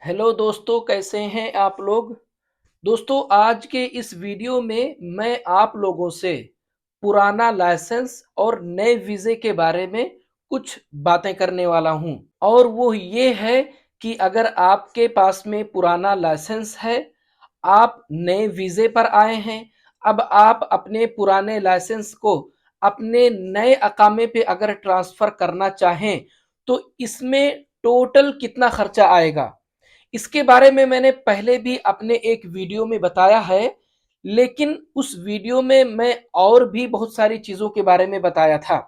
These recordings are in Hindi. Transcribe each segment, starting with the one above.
हेलो दोस्तों, कैसे हैं आप लोग। दोस्तों, आज के इस वीडियो में मैं आप लोगों से पुराना लाइसेंस और नए वीज़े के बारे में कुछ बातें करने वाला हूं। और वो ये है कि अगर आपके पास में पुराना लाइसेंस है, आप नए वीज़े पर आए हैं, अब आप अपने पुराने लाइसेंस को अपने नए अकामे पे अगर ट्रांसफ़र करना चाहें, तो इसमें टोटल कितना खर्चा आएगा। इसके बारे में मैंने पहले भी अपने एक वीडियो में बताया है, लेकिन उस वीडियो में मैं और भी बहुत सारी चीज़ों के बारे में बताया था।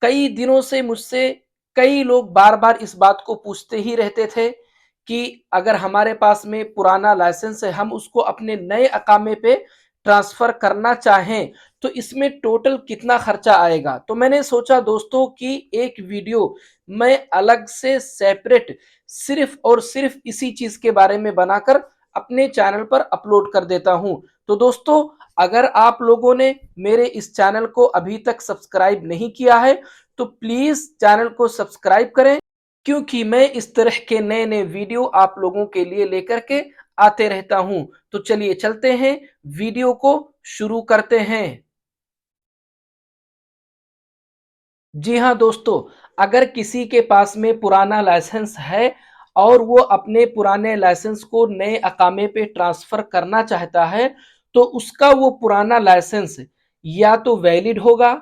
कई दिनों से मुझसे कई लोग बार-बार इस बात को पूछते ही रहते थे कि अगर हमारे पास में पुराना लाइसेंस है, हम उसको अपने नए अकामे पे ट्रांसफ़र करना चाहें, तो इसमें टोटल कितना खर्चा आएगा। तो मैंने सोचा दोस्तों कि एक वीडियो मैं अलग से सेपरेट सिर्फ़ और सिर्फ़ इसी चीज़ के बारे में बनाकर अपने चैनल पर अपलोड कर देता हूँ। तो दोस्तों, अगर आप लोगों ने मेरे इस चैनल को अभी तक सब्सक्राइब नहीं किया है, तो प्लीज चैनल को सब्सक्राइब करें, क्योंकि मैं इस तरह के नए नए वीडियो आप लोगों के लिए लेकर के आते रहता हूं। तो चलिए चलते हैं, वीडियो को शुरू करते हैं। जी हाँ दोस्तों, अगर किसी के पास में पुराना लाइसेंस है और वो अपने पुराने लाइसेंस को नए अकामे पे ट्रांसफर करना चाहता है, तो उसका वो पुराना लाइसेंस या तो वैलिड होगा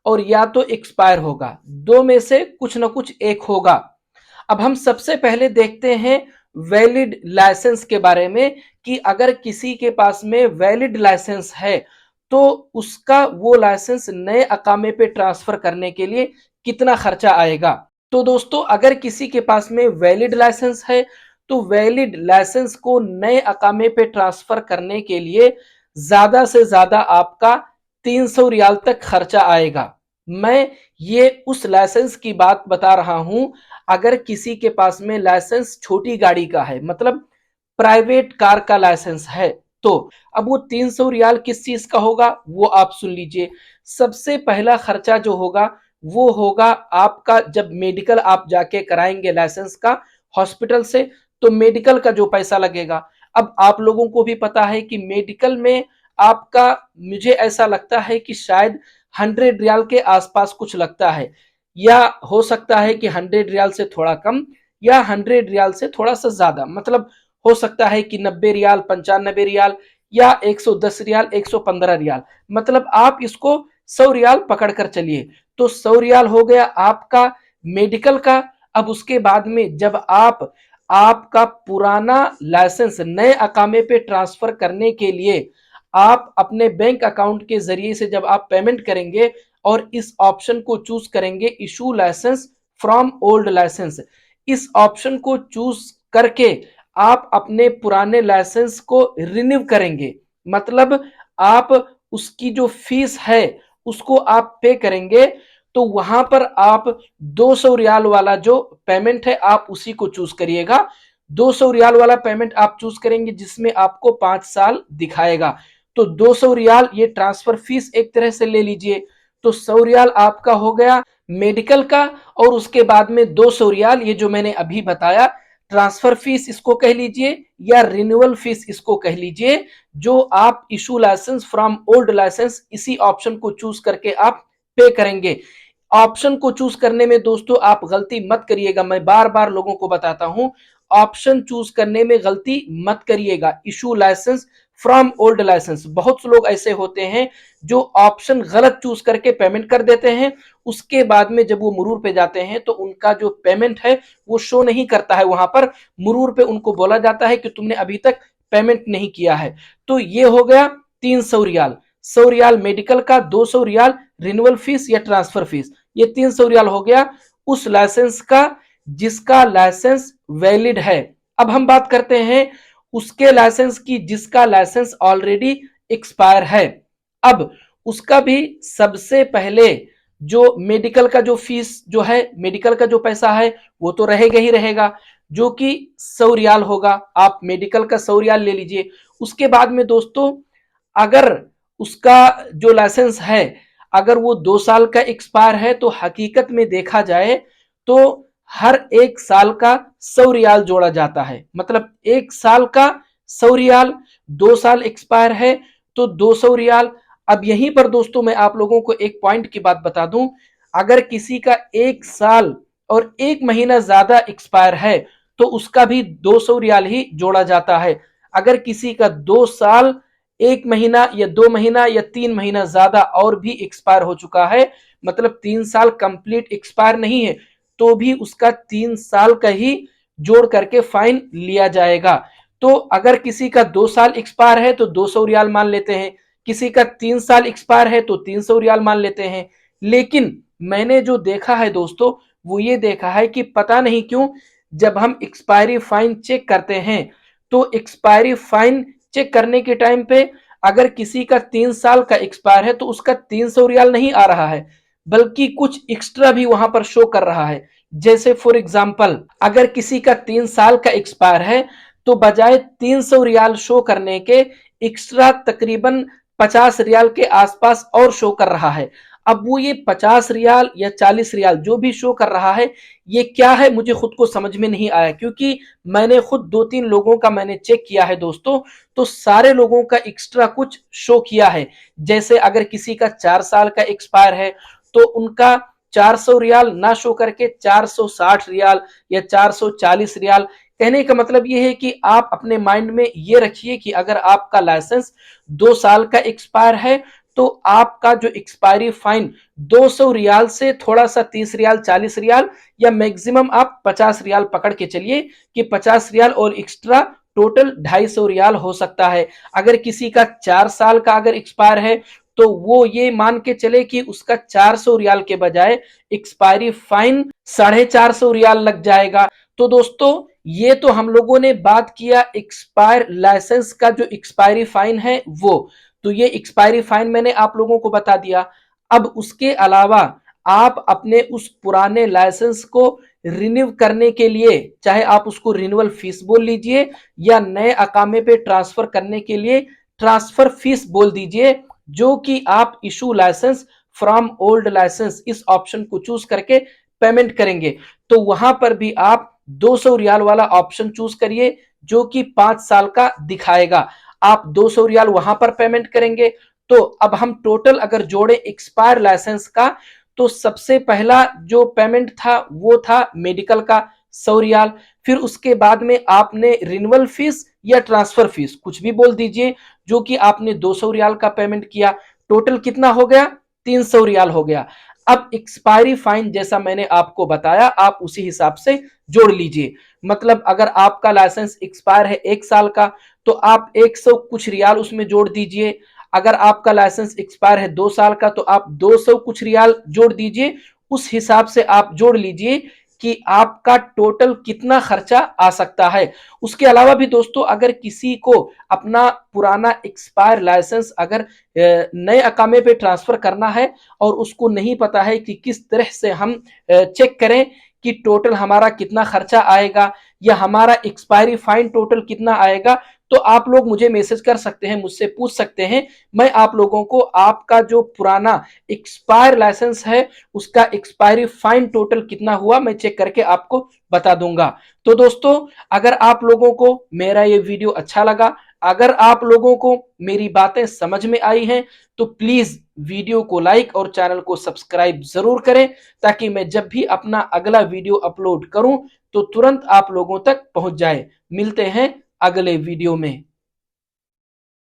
और या तो एक्सपायर होगा। दो में से कुछ ना कुछ एक होगा। अब हम सबसे पहले देखते हैं वैलिड लाइसेंस के बारे में, कि अगर किसी के पास में वैलिड लाइसेंस है, तो उसका वो लाइसेंस नए अकामे पे ट्रांसफर करने के लिए कितना खर्चा आएगा। तो दोस्तों, अगर किसी के पास में वैलिड लाइसेंस है, तो वैलिड लाइसेंस को नए अकामे पे ट्रांसफर करने के लिए ज्यादा से ज्यादा आपका 300 रियाल तक खर्चा आएगा। मैं ये उस लाइसेंस की बात बता रहा हूं। अगर किसी के पास में लाइसेंस छोटी गाड़ी का है, मतलब प्राइवेट कार का लाइसेंस है, तो अब वो 300 रियाल किस चीज का होगा वो आप सुन लीजिए। सबसे पहला खर्चा जो होगा वो होगा आपका, जब मेडिकल आप जाके कराएंगे लाइसेंस का हॉस्पिटल से, तो मेडिकल का जो पैसा लगेगा। अब आप लोगों को भी पता है कि मेडिकल में आपका, मुझे ऐसा लगता है कि शायद 100 रियाल के आसपास कुछ लगता है, या हो सकता है कि 100 रियाल से थोड़ा कम या 100 रियाल से थोड़ा सा ज्यादा, मतलब हो सकता है कि 90 रियाल, 95 रियाल, या 110 रियाल, 115 रियाल, मतलब आप इसको 100 रियाल पकड़ कर चलिए। तो 100 रियाल हो गया आपका मेडिकल का। अब उसके बाद में जब आप आपका पुराना लाइसेंस नए अकामे पे ट्रांसफर करने के लिए आप अपने बैंक अकाउंट के जरिए से जब आप पेमेंट करेंगे और इस ऑप्शन को चूज करेंगे, issue licence from old licence, इस ऑप्शन को चूज करके आप अपने पुराने लाइसेंस को रिन्यू करेंगे। मतलब आप उसकी जो फीस है उसको आप पे करेंगे। तो वहां पर आप 200 रियाल वाला जो पेमेंट है आप उसी को चूज करिएगा। 200 रियाल वाला पेमेंट आप चूज करेंगे जिसमें आपको 5 साल दिखाएगा। तो 200 रियाल ये ट्रांसफर फीस एक तरह से ले लीजिए। तो 100 रियाल आपका हो गया मेडिकल का, और उसके बाद में 200 रियाल ये जो मैंने अभी बताया ट्रांसफर फीस इसको कह लीजिए, या रिन्यूअल फीस इसको कह लीजिए, जो आप issue licence from old licence इसी ऑप्शन को चूज करके आप पे करेंगे। ऑप्शन को चूज करने में दोस्तों आप गलती मत करिएगा, मैं बार बार लोगों को बताता हूं, ऑप्शन चूज करने में गलती मत करिएगा। Issue licence from old licence, बहुत से लोग ऐसे होते हैं जो ऑप्शन गलत चूज करके पेमेंट कर देते हैं। उसके बाद में जब वो मुरूर पे जाते हैं तो उनका जो पेमेंट है वो शो नहीं करता है। वहां पर मुरूर पे उनको बोला जाता है कि तुमने अभी तक पेमेंट नहीं किया है। तो ये हो गया 300 रियाल। 100 रियाल मेडिकल का, 200 रियाल रिन्यूअल फीस या ट्रांसफर फीस, ये 300 रियाल हो गया उस लाइसेंस का जिसका लाइसेंस वैलिड है। अब हम बात करते हैं उसके लाइसेंस की जिसका लाइसेंस ऑलरेडी एक्सपायर है। अब उसका भी सबसे पहले जो मेडिकल का जो फीस जो है, मेडिकल का जो पैसा है वो तो रहेगा ही रहेगा, जो कि 100 रियाल होगा। आप मेडिकल का 100 रियाल ले लीजिए। उसके बाद में दोस्तों, अगर उसका जो लाइसेंस है, अगर वो 2 साल का एक्सपायर है, तो हकीकत में देखा जाए तो हर एक साल का 100 रियाल जोड़ा जाता है। मतलब एक साल का 100 रियाल, 2 साल एक्सपायर है तो 200 रियाल। अब यहीं पर दोस्तों मैं आप लोगों को एक पॉइंट की बात बता दूं, अगर किसी का 1 साल और 1 महीना ज्यादा एक्सपायर है तो उसका भी 200 रियाल ही जोड़ा जाता है। अगर किसी का 2 साल, 1 महीना या 2 महीना या 3 महीना ज्यादा और भी एक्सपायर हो चुका है, मतलब 3 साल कंप्लीट एक्सपायर नहीं है, तो भी उसका 3 साल का ही जोड़ करके फाइन लिया जाएगा। तो अगर किसी का 2 साल एक्सपायर है तो 200 रियाल मान लेते हैं, किसी का 3 साल एक्सपायर है तो 300 रियाल मान लेते हैं। लेकिन मैंने जो देखा है दोस्तों, वो ये देखा है कि पता नहीं क्यों जब हम एक्सपायरी फाइन चेक करते हैं तो एक्सपायरी फाइन चेक करने के टाइम पे अगर किसी का 3 साल का एक्सपायर है तो उसका 300 रियाल नहीं आ रहा है, बल्कि कुछ एक्स्ट्रा भी वहां पर शो कर रहा है। जैसे फॉर एग्जाम्पल, अगर किसी का 3 साल का एक्सपायर है तो बजाय 300 रियाल शो करने के एक्स्ट्रा तकरीबन 50 रियाल के आसपास और शो कर रहा है। अब वो ये 50 रियाल या 40 रियाल जो भी शो कर रहा है, ये क्या है मुझे खुद को समझ में नहीं आया, क्योंकि मैंने खुद 2-3 लोगों का मैंने चेक किया है दोस्तों, तो सारे लोगों का एक्स्ट्रा कुछ शो किया है। जैसे अगर किसी का 4 साल का एक्सपायर है तो उनका 400 रियाल ना शो करके 460 रियाल या 440 रियाल। कहने का मतलब यह है कि आप अपने माइंड में ये रखिए कि अगर आपका लाइसेंस 2 साल का एक्सपायर है तो आपका जो एक्सपायरी फाइन 200 रियाल से थोड़ा सा 30 रियाल, 40 रियाल या मैक्सिमम आप 50 रियाल पकड़ के चलिए कि 50 रियाल और एक्स्ट्रा टोटल 250 रियाल हो सकता है। अगर किसी का 4 साल का अगर एक्सपायर है तो वो ये मान के चले कि उसका 400 रियाल के बजाय एक्सपायरी फाइन 450 रियाल लग जाएगा। तो दोस्तों ये तो हम लोगों ने बात किया एक्सपायर लाइसेंस का जो एक्सपायरी फाइन है वो, तो ये एक्सपायरी फाइन मैंने आप लोगों को बता दिया। अब उसके अलावा आप अपने उस पुराने लाइसेंस को रिन्यू करने के लिए, चाहे आप उसको रिन्यूअल फीस बोल लीजिए या नए अकामे पे ट्रांसफर करने के लिए ट्रांसफर फीस बोल दीजिए, जो कि आप issue licence from old licence इस ऑप्शन को चूज करके पेमेंट करेंगे। तो वहां पर भी आप 200 रियाल वाला ऑप्शन चूज करिए जो कि 5 साल का दिखाएगा। आप 200 रियाल वहां पर पेमेंट करेंगे। तो अब हम टोटल अगर जोड़े एक्सपायर लाइसेंस का, तो सबसे पहला जो पेमेंट था वो था मेडिकल का 100 रियाल। फिर उसके बाद में आपने रिन्यूअल फीस या ट्रांसफर फीस कुछ भी बोल दीजिए, जो कि आपने 200 रियाल का पेमेंट किया। टोटल कितना हो गया? 300 रियाल हो गया। अब एक्सपायरी फाइन जैसा मैंने आपको बताया आप उसी हिसाब से जोड़ लीजिए। मतलब अगर आपका लाइसेंस एक्सपायर है 1 साल का तो आप 100 कुछ रियाल उसमें जोड़ दीजिए। अगर आपका लाइसेंस एक्सपायर है 2 साल का तो आप 200 कुछ रियाल जोड़ दीजिए। उस हिसाब से आप जोड़ लीजिए कि आपका टोटल कितना खर्चा आ सकता है। उसके अलावा भी दोस्तों अगर किसी को अपना पुराना एक्सपायर लाइसेंस अगर नए अकामे पे ट्रांसफर करना है और उसको नहीं पता है कि किस तरह से हम चेक करें कि टोटल हमारा कितना खर्चा आएगा या हमारा एक्सपायरी फाइन टोटल कितना आएगा, तो आप लोग मुझे मैसेज कर सकते हैं, मुझसे पूछ सकते हैं। मैं आप लोगों को आपका जो पुराना एक्सपायर लाइसेंस है उसका एक्सपायरी फाइन टोटल कितना हुआ मैं चेक करके आपको बता दूंगा। तो दोस्तों अगर आप लोगों को मेरा ये वीडियो अच्छा लगा, अगर आप लोगों को मेरी बातें समझ में आई हैं, तो प्लीज वीडियो को लाइक और चैनल को सब्सक्राइब जरूर करें, ताकि मैं जब भी अपना अगला वीडियो अपलोड करूं तो तुरंत आप लोगों तक पहुंच जाए। मिलते हैं अगले वीडियो में।